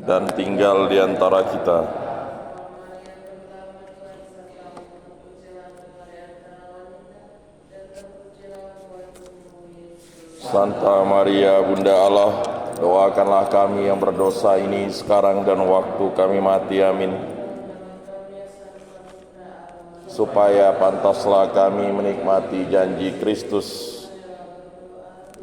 dan tinggal di antara kita. Santa Maria Bunda Allah, doakanlah kami yang berdosa ini sekarang dan waktu kami mati. Amin. Supaya pantaslah kami menikmati janji Kristus.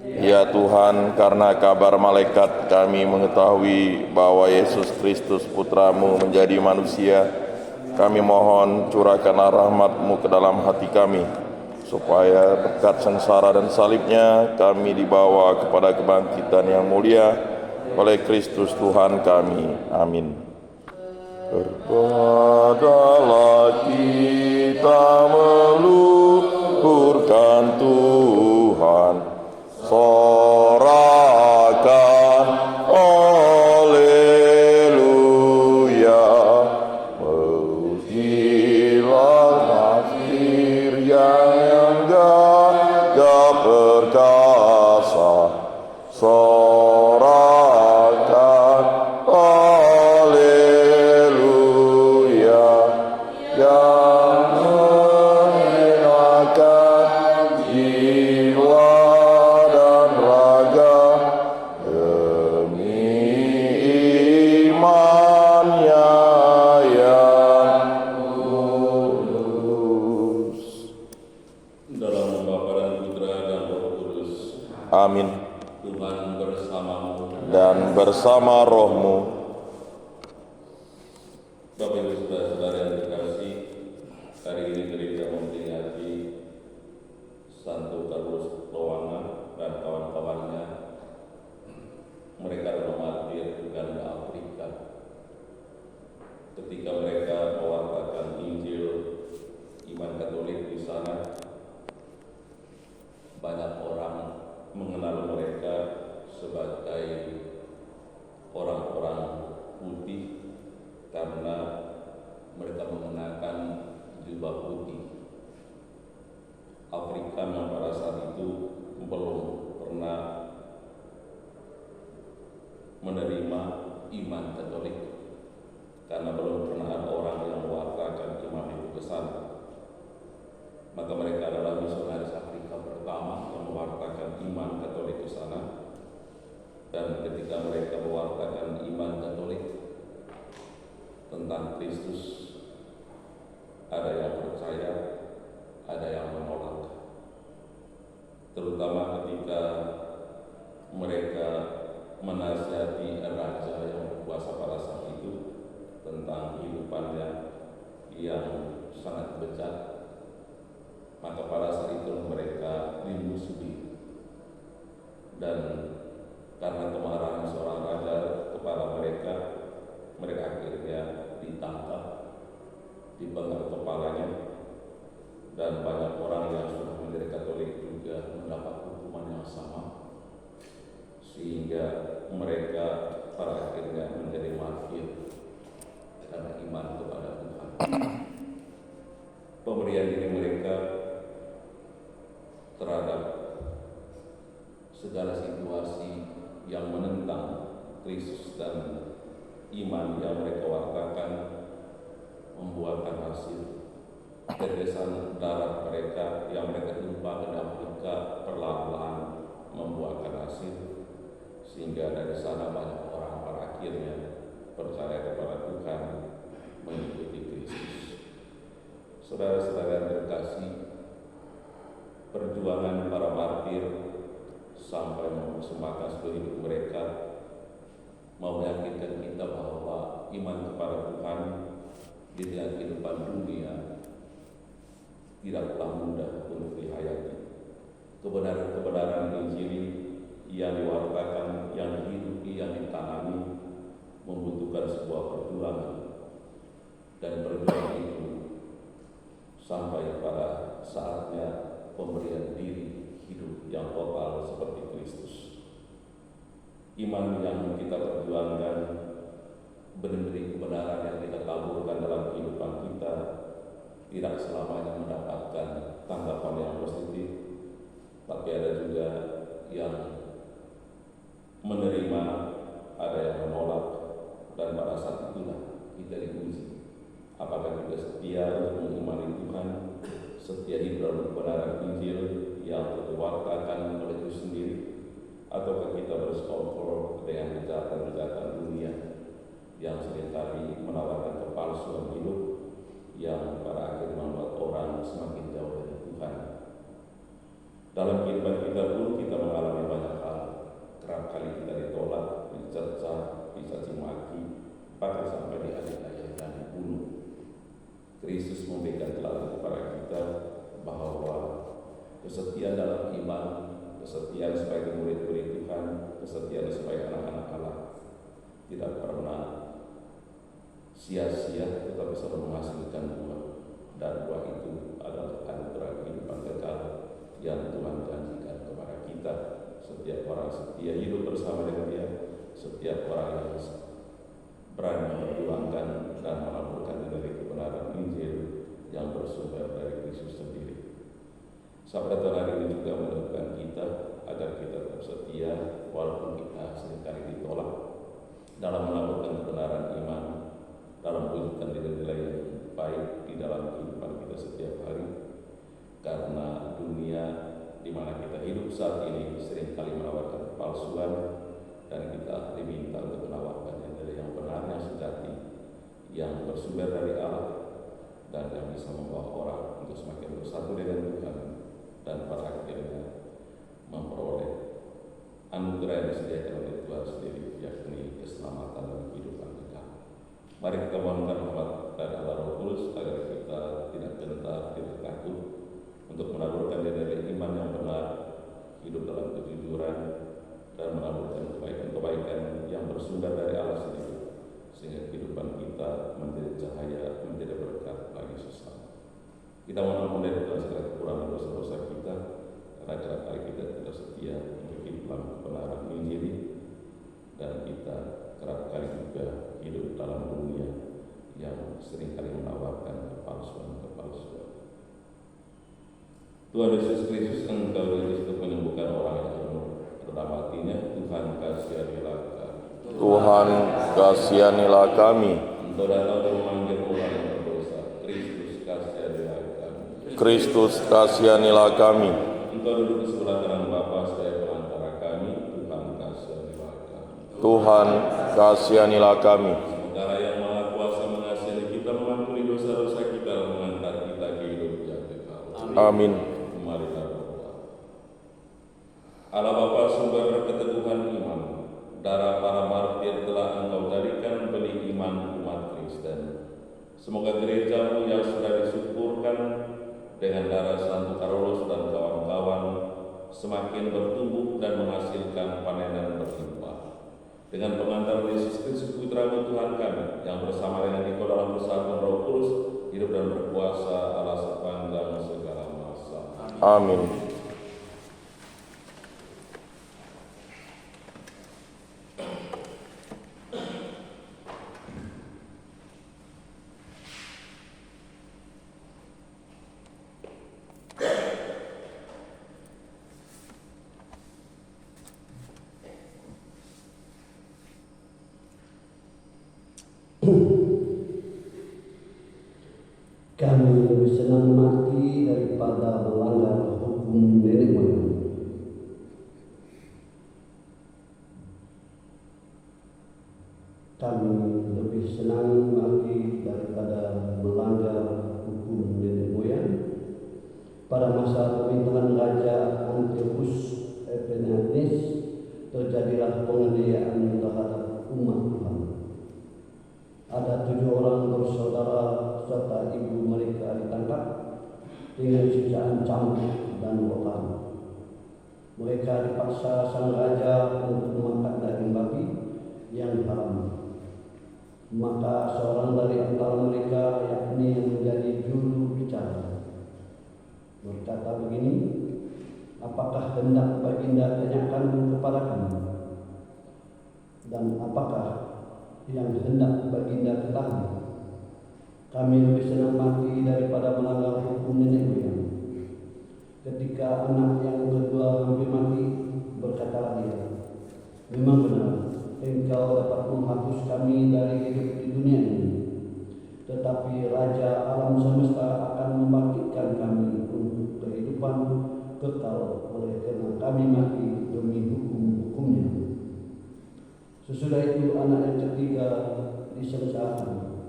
Ya Tuhan, karena kabar malaikat kami mengetahui bahwa Yesus Kristus Putra-Mu menjadi manusia. Kami mohon curahkanlah rahmat-Mu ke dalam hati kami, supaya berkat sengsara dan salibnya kami dibawa kepada kebangkitan yang mulia oleh Kristus Tuhan kami. Amin. Berbahagialah kita meluhurkan Tuhan, sorakan haleluya, pujilah Akhir yang gagah perkasa, sorakan haleluya, yang menyenangkan jiwa dan raga demi imannya yang kudus. Dalam nama Bapa dan Putra dan Roh Kudus. Amin. Tuhan bersamamu. Dan bersama rohmu. Bapak Ibu Saudara-saudara yang terkasih, hari ini gereja memperingati Santo Carlos Loanga dan kawan-kawannya. Mereka adalah martir Uganda, Afrika. Ketika mereka mewartakan Injil iman Katolik di sana, banyak orang mengenal mereka sebagai orang-orang putih karena mereka mengenakan jubah putih. Afrika yang pada saat itu belum pernah menerima iman Katolik karena belum pernah ada orang yang mewartakan iman itu ke sana. Maka mereka adalah misionaris Afrika pertama yang mewartakan iman Katolik ke sana. Dan ketika mereka mewartakan iman Katolik tentang Kristus, ada yang percaya, ada yang menolak. Terutama ketika mereka menasihati raja yang berkuasa pada saat itu tentang kehidupannya yang sangat bejat, maka pada saat itu mereka dimusuhi. Dan karena kemarahan seorang raja kepada mereka, mereka akhirnya ditangkap, dipenggal kepalanya, dan banyak orang yang sudah menjadi Katolik juga mendapat hukuman yang sama, sehingga mereka pada akhirnya menjadi martir karena iman kepada Tuhan. Pemberian diri mereka terhadap segala situasi yang menentang Kristus dan iman yang mereka wartakan membuahkan hasil. Tetesan darah mereka yang mereka tumpahkan di Afrika perlahan-lahan membuahkan hasil, sehingga dari sana banyak orang pada akhirnya percaya kepada Tuhan, mengikuti Kristus. Saudara-saudara yang terkasih, perjuangan para martir sampai mempersembahkan seluruh hidup mereka mau meyakinkan kita bahwa iman kepada Tuhan di dalam kehidupan dunia tidaklah mudah untuk dihayati. Kebenaran-kebenaran Injil yang diwartakan, yang dihidupi, yang ditanami membutuhkan sebuah perjuangan, dan perjuangan itu sampai pada saatnya pemberian diri hidup yang total seperti Kristus. Iman yang kita perjuangkan, benih kebenaran yang kita taburkan dalam kehidupan kita tidak selamanya mendapatkan tanggapan yang positif, tapi ada juga yang menerima, ada yang menolak, dan pada saat itulah kita diuji. Apakah kita setia untuk mengimani Tuhan, setia hidup dalam kebenaran Injil yang dikeluarkan oleh Yesus sendiri, ataukah kita bersekongkol dengan kejahatan-kejahatan dunia yang seringkali menawarkan kepalsuan hidup yang pada akhirnya membuat orang semakin jauh dari Tuhan. Dalam kehidupan kita pun kita mengalami banyak hal. Kerap kali kita ditolak, dicerca, dicaci maki, bahkan sampai dianiaya dan dibunuh. Kristus memberikan teladan kepada kita bahwa kesetiaan dalam iman, kesetiaan sebagai murid-murid Tuhan, kesetiaan sebagai anak-anak Allah tidak pernah sia-sia, tetapi selalu menghasilkan buah. Dan buah itu adalah anugerah kehidupan kekal yang Tuhan janjikan kepada kita. Setiap orang setia hidup bersama dengan Dia, setiap orang yang berani memperjuangkan dan melaburkan dari kebenaran Injil yang bersumber dari Kristus sendiri. Sabda Tuhan hari ini juga meneguhkan kita agar kita tetap setia walaupun kita seringkali ditolak dalam melaburkan kebenaran iman, dalam mewujudkan nilai-nilai yang baik di dalam kehidupan kita setiap hari. Karena dunia di mana kita hidup saat ini seringkali menawarkan kepalsuan, dan kita diminta untuk menawarkan nilai yang benar, yang sejati, yang bersumber dari Allah, dan yang bisa membawa orang untuk semakin bersatu dengan Tuhan, dan pada akhirnya memperoleh anugerah yang disediakan oleh Tuhan sendiri, yakni keselamatan dan kehidupan kekal. Mari kita mohonkan rahmat dari Allah Roh Kudus agar kita tidak gentar, tidak takut untuk menaburkan nilai iman yang benar, hidup dalam kejujuran, dan menaburkan kebaikan-kebaikan yang bersumber dari Allah sendiri, sehingga kehidupan kita menjadi cahaya, menjadi berkat bagi sesama. Kita mohon dari Tuhan segala kekurangan dosa-dosa kita, karena kerap kali kita tidak setia untuk hidup dalam kebenaran Injil, dan kita kerap kali juga hidup dalam dunia yang seringkali menawarkan kepalsuan. Tuhan Yesus Kristus, Engkau diutus untuk menyembuhkan orang yang rendah hatinya. Tuhan kasihanilah kami. Tuhan kasihanilah kami. Engkau datang untuk memanggil orang yang berdosa. Kristus kasihanilah kami. Kristus kasihanilah kami. Engkau duduk di sebelah kanan Bapa sebagai perantara kami. Tuhan kasihanilah kami. Tuhan kasihanilah kami. Semoga Allah yang Maha Kuasa mengasihi kita, mengampuni dosa-dosa kita, dan mengangkat kita ke hidup yang kekal. Amin. Marilah berdoa. Allah Bapa sumber keteguhan iman, darah para martir telah Engkau jadikan benih iman umat Kristen. Semoga gereja-Mu yang sudah disuburkan dengan darah Santo Carolus dan kawan-kawan semakin bertumbuh dan menghasilkan panenan berlimpah. Dengan pengantar Yesus Kristus Putra-Mu Tuhan kami, yang bersama dengan Engkau dalam persatuan Roh Kudus, hidup dan berkuasa Allah sepanjang segala masa. Amin. Kami lebih senang mati daripada melanggar hukum nenek moyang. Kami lebih senang mati daripada melanggar hukum nenek moyang. Pada masa pemerintahan Raja Antiochus Epiphanes terjadilah penganiayaan terhadap umat Tuhan. Ada 7 orang bersaudara serta ibu mereka ditangkap dengan siksaan cambuk dan rotan. Mereka dipaksa sang raja untuk memakan daging babi yang haram. Maka seorang dari antara mereka, yakni yang menjadi juru bicara, berkata begini, "Apakah hendak Baginda tanyakan kepada kami? Dan apakah yang hendak Baginda ketahui? Kami lebih senang mati daripada melanggar hukum nenek moyang." Ketika anak yang kedua hampir mati, berkatalah dia, Memang benar, Engkau dapat menghapus kami dari hidup di dunia ini, tetapi Raja alam semesta akan membangkitkan kami untuk kehidupan kekal oleh karena kami mati demi hukum-hukumnya. Sesudah itu anak yang ketiga disengsarakan.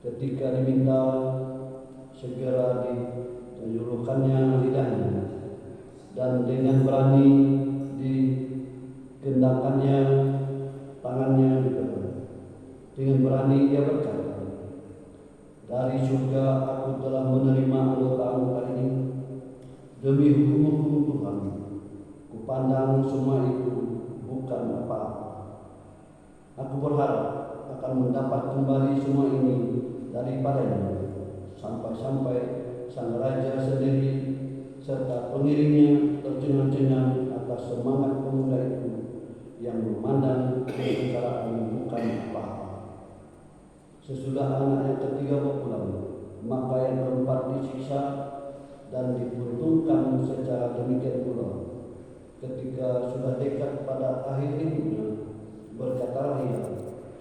Ketika diminta, segera dijulukannya lidahnya, dan dengan berani dikendangkannya tangannya juga. Dengan berani ia berkata, dari surga aku telah menerima anggota-anggota ini. Demi hukum-hukum Tuhan, kupandang semua itu bukan apa-apa. Aku berharap akan mendapat kembali semua ini daripadanya, sampai-sampai sang raja sendiri serta pengiringnya tercengang-cengang atas semangat pemuda itu yang memandang kesengsaraan bukan apa-apa. Sesudah anak yang ketiga berpulang, maka yang keempat disiksa dan dibuntutkan secara demikian pula. Ketika sudah dekat pada akhir hidupnya, berkatalah ia,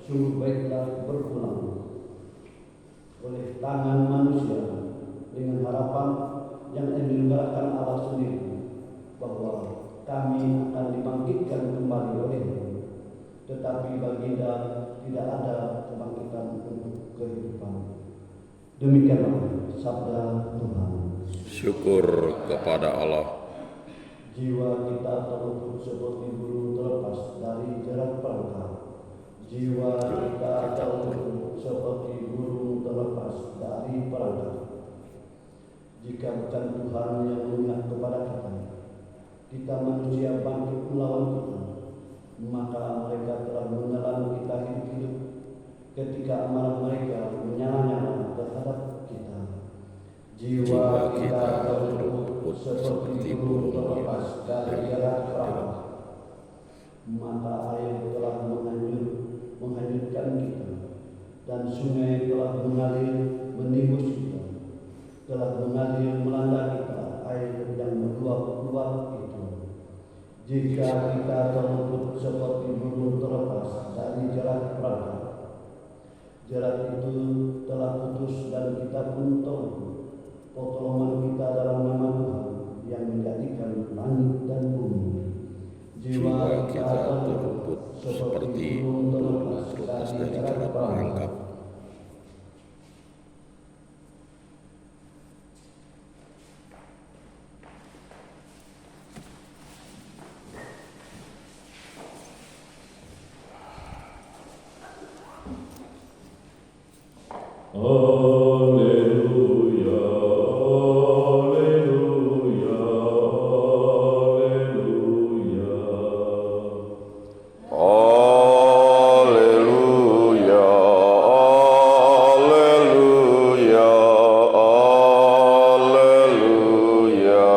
sungguh baiklah berpulang oleh tangan manusia dengan harapan yang digerakkan Allah sendiri bahwa kami akan dibangkitkan kembali olehnya. Tetapi baginda tidak ada kebangkitan untuk kehidupan. Demikianlah sabda Tuhan. Syukur kepada Allah. Jiwa kita terluput seperti burung terlepas dari jerat perangkap. Jiwa kita terluput seperti burung terlepas dari perangkap. Jika bukan Tuhan yang memihak kepada kita manusia bangkit melawan kita, maka mereka telah menelan kita hidup-hidup ketika amarah mereka menyala-nyala terhadap kita. Jiwa kita terluput seperti burung terlepas dari jerat perangkap, maka air telah menghanyutkan kita, dan sungai telah mengalir menimbus kita, telah mengalir melanda kita, air yang meluap-luap itu. Jika kita terluput seperti burung terlepas dari jerat perangkap, jerat itu telah putus dan kita pun terluput. Pertolongan kita dalam nama Tuhan yang menjadikan langit dan bumi. Jiwa kita terluput seperti burung terlepas dari jerat perangkap. Haleluya, haleluya, haleluya. Haleluya, haleluya, haleluya.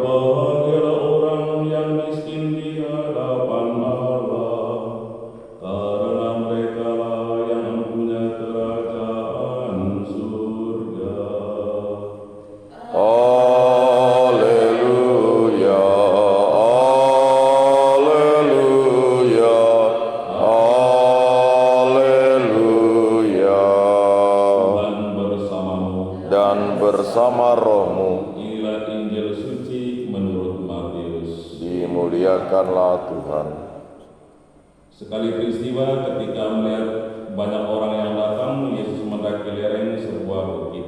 Berbahagialah orang yang miskin di hadapan Allah, karena merekalah yang mempunyai kerajaan surga. Haleluya, haleluya, haleluya. Dan bersama rohmu, inilah Injil suci menurut Matius. dimuliakanlah Tuhan. Sekali peristiwa ketika melihat banyak orang yang datang, Yesus mendaki lereng sebuah bukit.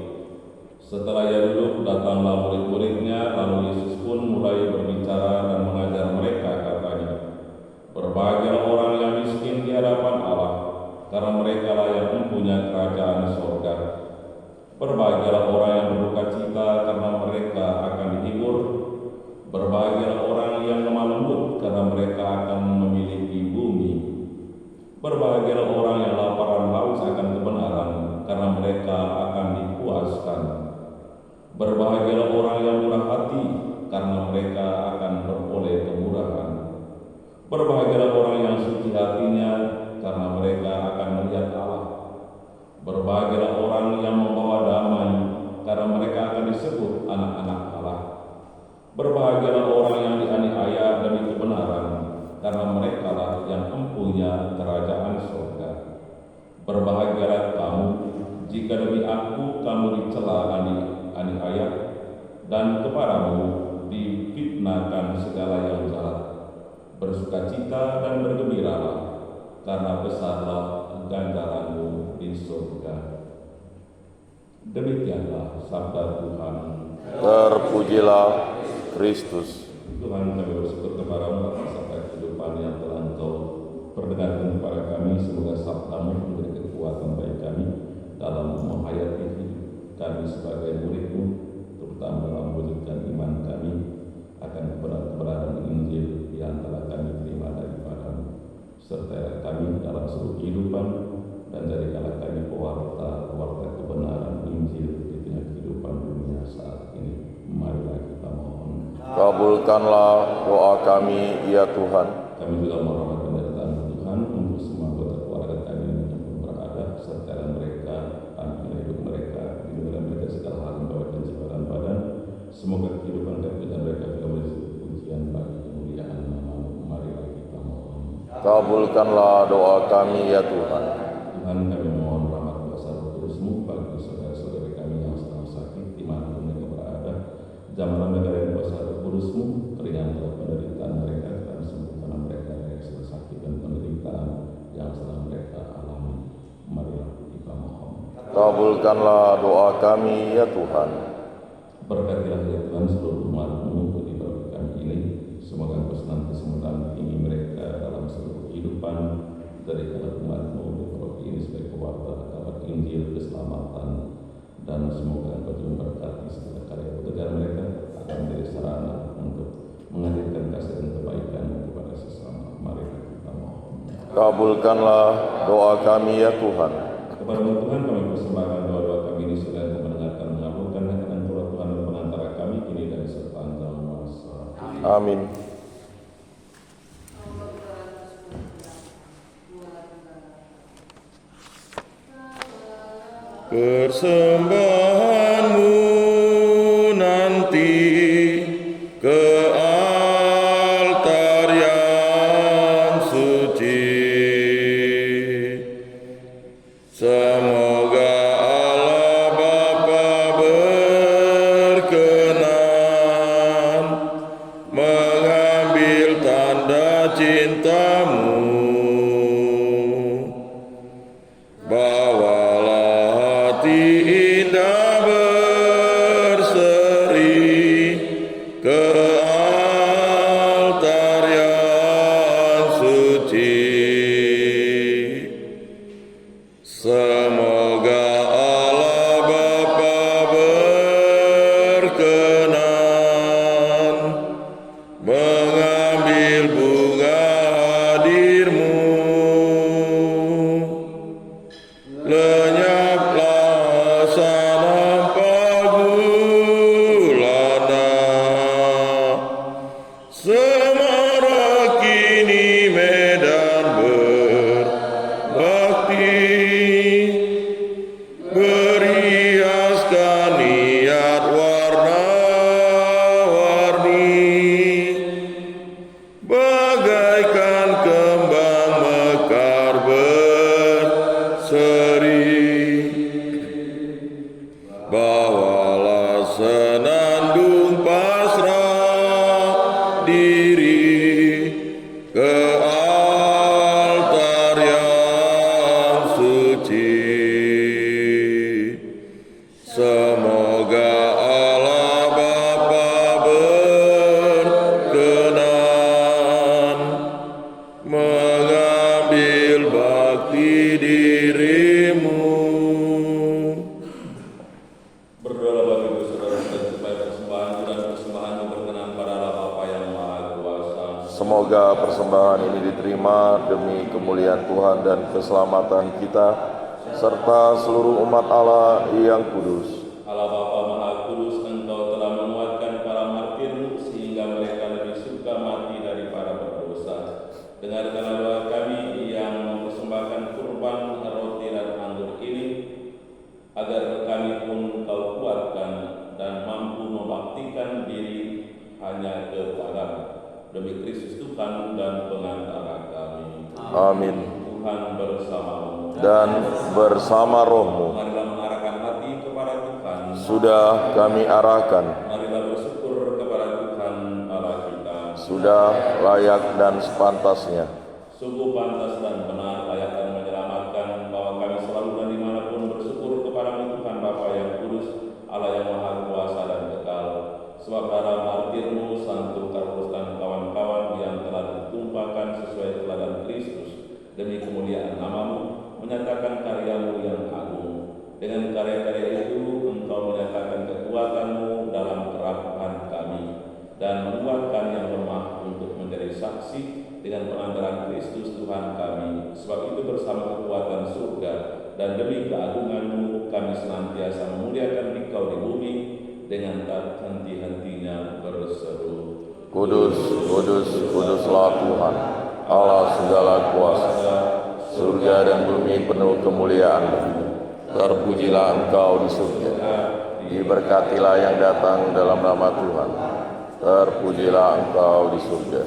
Setelah ia duduk, datanglah murid-muridnya, lalu Yesus pun mulai berbicara dan mengajar mereka, katanya, berbahagialah orang yang miskin di hadapan Allah, karena merekalah yang mempunyai kerajaan surga. Berbahagialah orang yang berduka cita, karena mereka akan dihibur. Berbahagialah orang yang lemah lembut, karena mereka akan memiliki bumi. Berbahagialah orang yang lapar dan haus akan kebenaran, karena mereka akan dipuaskan. Berbahagialah orang yang murah hati, karena mereka akan beroleh kemurahan. Berbahagialah orang yang suci hatinya, karena mereka akan melihat Allah. Berbahagialah orang yang membawa damai, karena mereka akan disebut anak-anak Allah. Berbahagialah orang yang dianiaya demi kebenaran, karena mereka lah yang empunya kerajaan surga. Berbahagialah kamu jika demi aku kamu dicela aniaya dan kepadamu difitnahkan segala yang jahat. Bersukacita dan bergembiralah, karena besarlah ganjaranmu di surga. Demikianlah sabda Tuhan. Terpujilah Kristus. Tuhan, kami bersyukur kepadamu atas sabda kehidupan yang telah Engkau perdengarkan kepada kami. Semoga sabdamu memberi kekuatan bagi kami dalam menghayati hidup kami sebagai murid-Mu, terutama dalam mewujudkan iman kami akan kebenaran Injil yang telah kami terima daripada-Mu. Sertai kami dalam seluruh kehidupan dan jadikanlah kami pewarta kebenaran Injil di tengah kehidupan dunia saat ini. Marilah kita mohon. Kabulkanlah doa kami, ya Tuhan. Kami juga mohon penderitaan Tuhan untuk semua anggota keluarga kami yang berada, serta mereka, anak hidup mereka, lindungilah mereka segala hal yang bawa penciptaan badan. Semoga kehidupan dan mereka juga menjadi pujian bagi kemuliaan nama-Mu. Marilah kita mohon. Kabulkanlah doa kami, ya Tuhan. Tuhan, kami mohon rahmat kuasa Roh Kudus-Mu bagi saudara-saudari kami yang sedang sakit dimanapun mereka berada. Jamahlah mereka dari kuasa Roh Kudus-Mu, ringanlah penderitaan mereka dan sembuhkanlah mereka dari segala sakit dan penderitaan yang sedang mereka alami. Marilah kita mohon. Kabulkanlah doa kami, ya Tuhan. Berkatilah ya Tuhan seluruh umat-Mu di bagi kami ini. Semoga Engkau senantiasa mendampingi mereka dalam seluruh kehidupan. Jadikanlah umat-Mu di bagi ini sebagai pewarta kabar Injil keselamatan, dan semoga Engkau juga memberkati segala karya pekerjaan mereka akan menjadi sarana untuk menghadirkan kasih dan kebaikan kepada sesama. Marilah kita mohon. Kabulkanlah doa kami, ya Tuhan. Kepada Tuhan kami persembahkan doa-doa kami ini sudah Engkau mendengarkan, mengabulkan, dan Engkau Tuhan dan pengantara kami kini dan sepanjang masa. Amin. Persembahanmu nanti ke altar yang suci. Semoga Allah Bapa berkenan mengambil tanda cinta-Mu. Bawalah hati indah berseri ke altar yang suci. Semoga Allah Bapa berkenan mengambil bunga hadir-Mu. Lenyaplah sana pagulana, semarak kini medan berbakti, berhiaskan niat warna-warni, bagaikan kembang mekar berseri. Bawalah senandung pasrah diri ke altar yang suci. Semoga Allah Bapa berkenan mengambil bakti diri-Mu. Berdoalah bagi saudara dan supaya persembahan dan persembahan berkenan pada Allah Bapa yang Maha Kuasa. Semoga persembahan ini diterima demi kemuliaan Tuhan dan keselamatan kita, serta seluruh umat Allah yang kudus. Allah Bapa Maha Kudus, Engkau telah menguatkan para martir-Mu sehingga mereka lebih suka mati daripada berdosa. Dengarkanlah doa kami yang mempersembahkan kurban roti dan anggur ini, agar kami pun Kau kuatkan dan mampu membaktikan diri hanya kepada-Mu. Demi Kristus Tuhan dan pengantara Amin. Tuhan bersamamu. Dan bersama rohmu. Marilah mengarahkan hati kepada Tuhan. Sudah kami arahkan. Marilah bersyukur kepada Tuhan Allah kita. Sudah layak dan sepantasnya. Sungguh pantas dan benar, layak dan menyelamatkan bahwa kami selalu dan dimanapun bersyukur kepada Tuhan Bapa yang kudus, Allah yang maha kuasa dan kekal. Sebab darah martirmu, Santo Karolus dan kawan-kawan yang telah ditumpahkan sesuai teladan Kristus demi kemuliaan namamu, menyatakan karyamu yang agung. Dengan karya-karya itu, engkau menyatakan kekuatanmu dalam kerakuhan kami, dan menguatkan yang lemah untuk menjadi saksi dengan pengantaran Kristus Tuhan kami. Sebab itu bersama kekuatan surga dan demi keagunganmu kami senantiasa memuliakan Engkau di bumi dengan tak henti-hentinya berseru, Kudus, kudus, kuduslah Tuhan, Allah segala kuasa. Surga dan bumi penuh kemuliaan-Mu. Terpujilah Engkau di surga. Diberkatilah yang datang dalam nama Tuhan. Terpujilah Engkau di surga.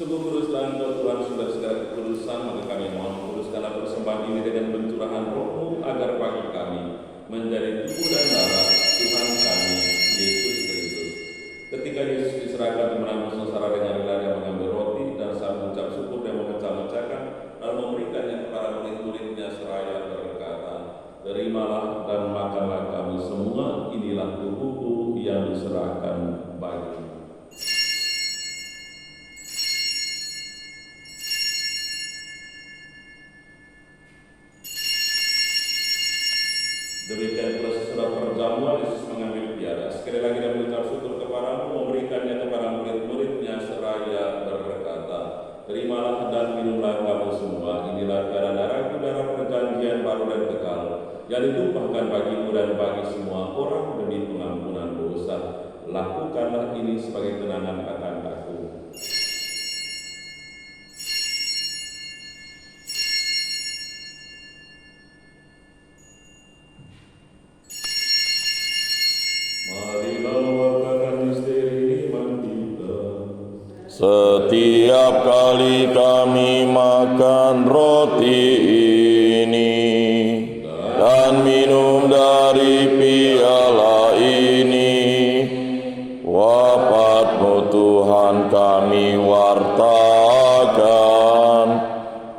sungguh kuduslah Engkau Tuhan, sudah segala kekudusan, maka kami mohon kuduskanlah persembahan ini dengan pencurahan Roh-Mu agar bagi kami menjadi tubuh dan darah Tuhan kami Yesus Kristus. Ketika Yesus diserahkan menanggung sengsara dengan rela, yang mengambil roti dan saat mengucap syukur dan memecah-mecahkan lalu memberikannya kepada murid-muridnya seraya berkata, terimalah dan makanlah kamu semua, inilah tubuhku yang diserahkan bagimu. Demikian pula sesudah perjamuan, Yesus mengambil piala. Sekali lagi dia mengucap syukur kepadamu, memberikannya kepada murid-muridnya seraya berkata, terimalah dan minumlah kamu semua, inilah darah-darahku, darah perjanjian baru dan kekal, yang ditumpahkan bagimu dan bagi semua orang demi pengampunan dosa. Lakukanlah ini sebagai kenangan akan aku. Setiap kali kami makan roti ini dan minum dari piala ini, wafat-Mu Tuhan kami wartakan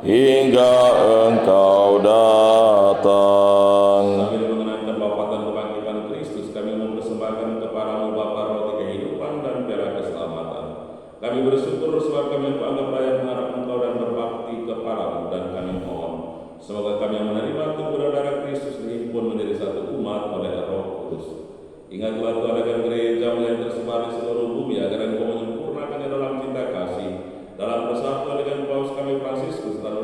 hingga Engkau datang. Sambil mengenangkan wafat dan kebangkitan Kristus, kami mempersembahkan kepadamu Bapa roti kehidupan dan piala keselamatan. Kami bersyukur sebab kami menganggap layak mengharap Engkau dan berbakti kepadamu, dan kami mohon semoga kami yang menerima tubuh dan darah Kristus dihimpun menjadi satu umat oleh Roh Kudus. Ingatlah Tuhan akan gereja yang tersebar di seluruh bumi, agar Engkau menyempurnakannya dalam cinta kasih, dalam persatuan dengan Paus kami Fransiskus, dan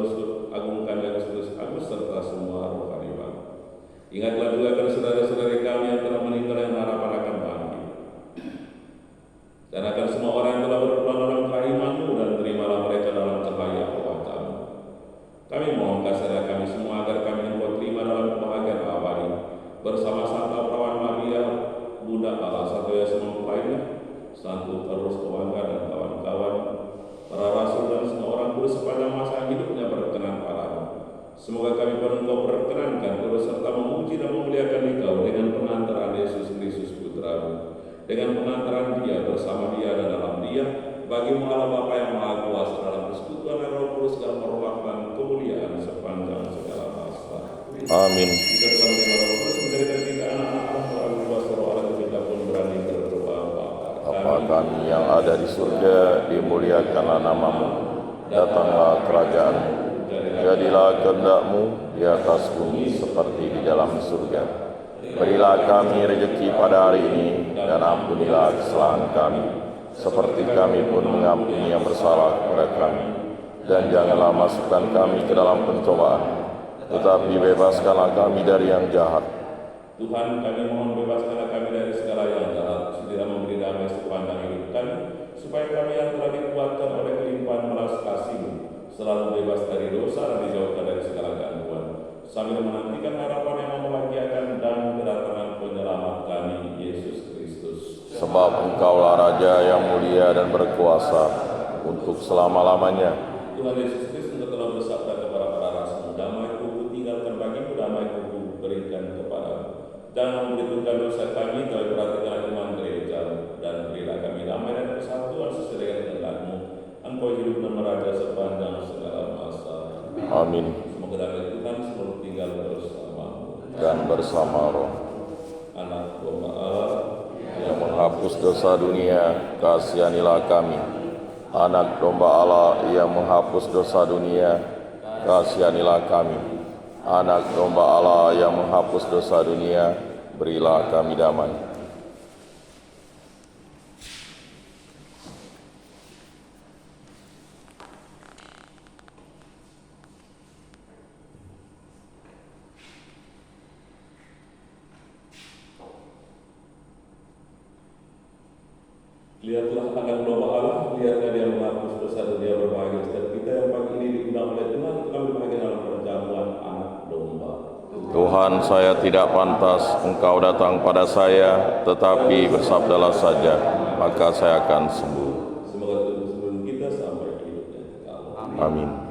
agungkan Agustus Agus serta semua rohani bangsa. Ingatlah juga akan saudara-saudara kami yang telah meninggal yang harapan akan bangkit, dan akan semua orang yang telah berpulang dalam keiman-Mu, dan terimalah mereka dalam cahaya wajah-Mu. Kami mohon kasih kami semua agar kami Engkau terima dalam kebahagiaan abadi bersama Santa Perawan Maria, Bunda Allah satu yang semua lainnya, Santo Karolus dan kawan-kawan, para rasul dan semua orang kudus sepanjang masa hidupnya berkenan padamu. Semoga kami pun Engkau perkenankan terus serta memuji dan memuliakan Engkau dengan pengantaran Yesus Kristus Putra-Mu, dengan pengantaran Dia, bersama Dia dan dalam Dia, bagi-Mu Allah Bapa yang Maha Kuasa, dalam persekutuan Roh Kudus dan meruahkan kemuliaan sepanjang segala masa. Amin. Kita telah menerima Roh Kudus, menjadikan kita anak-anak Allah, kuasa Roh Allah, kita pun berani berdoa. Bapa kami yang ada di surga, dimuliakanlah nama-Mu, datanglah kerajaan-Mu, jadilah kehendak-Mu di atas bumi seperti di dalam surga. Berilah kami rezeki pada hari ini, dan ampunilah kesalahan kami, seperti kami pun mengampuni yang bersalah kepada kami. Dan janganlah masukkan kami ke dalam pencobaan, tetapi bebaskanlah kami dari yang jahat. Tuhan, kami mohon bebaskanlah kami dari segala yang jahat, sedia memberi damai sepanjang hidup kami, supaya kami yang telah dikuatkan oleh kelimpahan belas kasih-Mu selalu bebas dari dosa dan dijauhkan dari segala gangguan, sambil menantikan harapan yang membahagiakan dan kedatangan penyelamat kami, Yesus Kristus. Sebab Engkaulah Raja yang mulia dan berkuasa untuk selama-lamanya. Tuhan Yesus Kristus engkau telah bersabda kepada para rasul, damai ku tinggalkan bagimu, damai ku berikan kepadamu. Jangan memberitahukan dosa kami, tapi perhatikan iman gereja, dan berilah kami damai dan persatuan sesuai dengan kehendak-Mu. Engkau hidup dan meraja sepanjang segala masa. Amin. Semoga damai Tuhan selalu tinggal bersamamu. Dan bersama roh Anak domba Allah yang menghapus dosa dunia, kasihanilah kami. Anak domba Allah yang menghapus dosa dunia, kasihanilah kami. Anak domba Allah yang menghapus dosa dunia, berilah kami damai. Lihatlah anak domba Allah, lihatlah dia menghapus dosa dunia. Berbahagia setiap kita yang pagi ini diundang oleh Tuhan untuk kami berbahagia dalam perjamuan anak domba. Tuhan, saya tidak pantas Engkau datang pada saya, tetapi bersabdalah saja, maka saya akan sembuh. Semoga Tuhan sebelum kita sampai hidup yang kekal. Amin.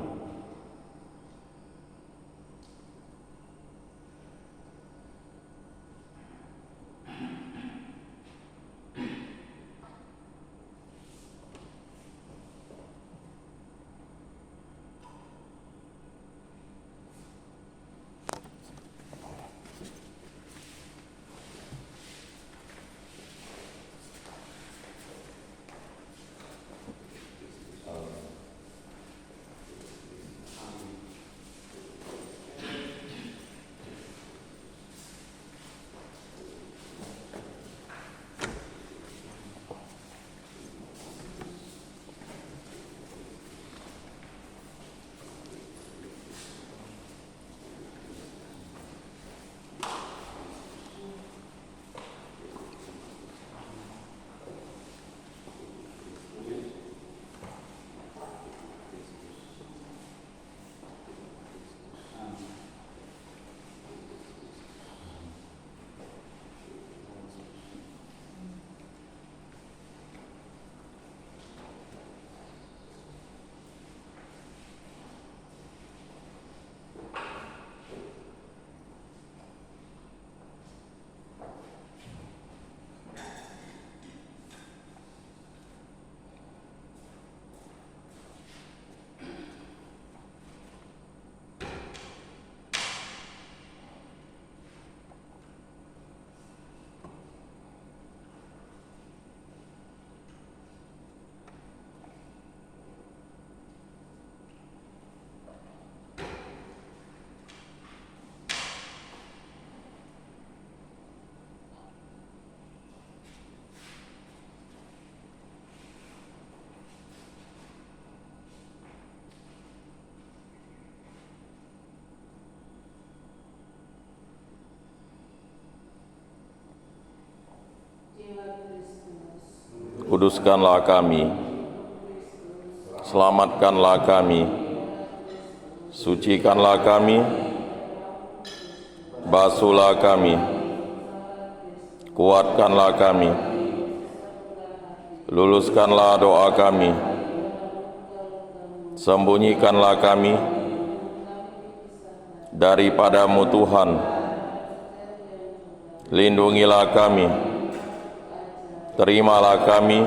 Kuduskanlah kami, selamatkanlah kami, sucikanlah kami, basuhlah kami, kuatkanlah kami, luluskanlah doa kami, sembunyikanlah kami daripadamu Tuhan, lindungilah kami, terimalah kami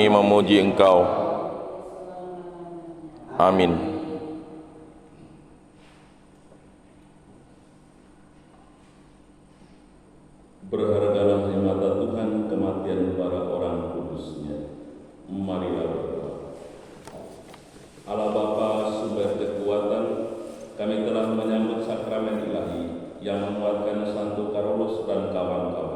memuji Engkau. Amin. Berhargalah di mata Tuhan kematian para orang kudus-Nya. Marilah berdoa. Allah Bapa sumber kekuatan, kami telah menyambut sakramen ilahi yang menguatkan Santo Carolus dan kawan-kawan.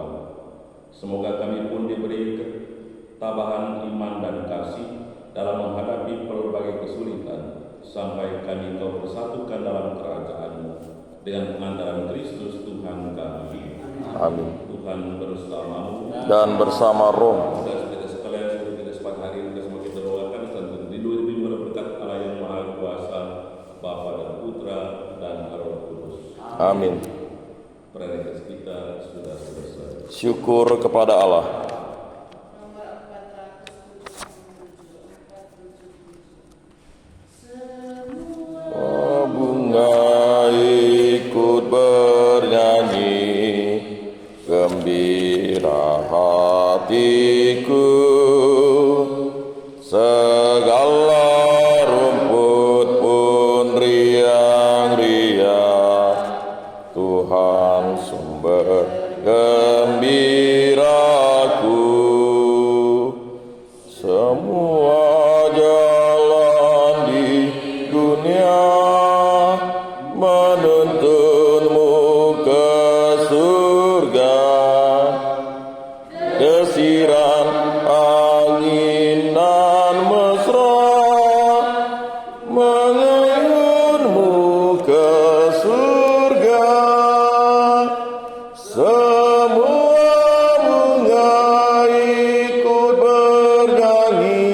Semoga kami pun diberi ketabahan iman dan kasih dalam menghadapi berbagai kesulitan, sampai kami Kau persatukan dalam kerajaan-Mu dengan pengantaran Kristus Tuhan kami. Amin. Tuhan bersamamu Dan bersama roh. dan kita sekalian seluruh kita sepat hari ini kita semakin berdoakan tentu dilindungi oleh berkat Allah yang Maha Kuasa, Bapa dan Putra dan Roh Kudus. Amin. Peradikat kita sudah selesai. Syukur kepada Allah. segala rumput pun riang-riang. Tuhan sumber gembiraku. Semua jalan di dunia menuntunmu ke surga. Desiran angin nan mesra mengayunmu ke surga. Semua bunga ikut bernyanyi,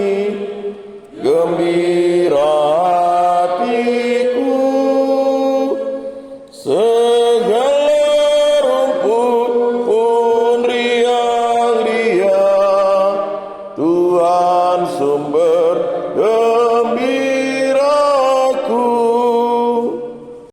gembira hatiku. Segala rumput pun riang-riang. Tuhan sumber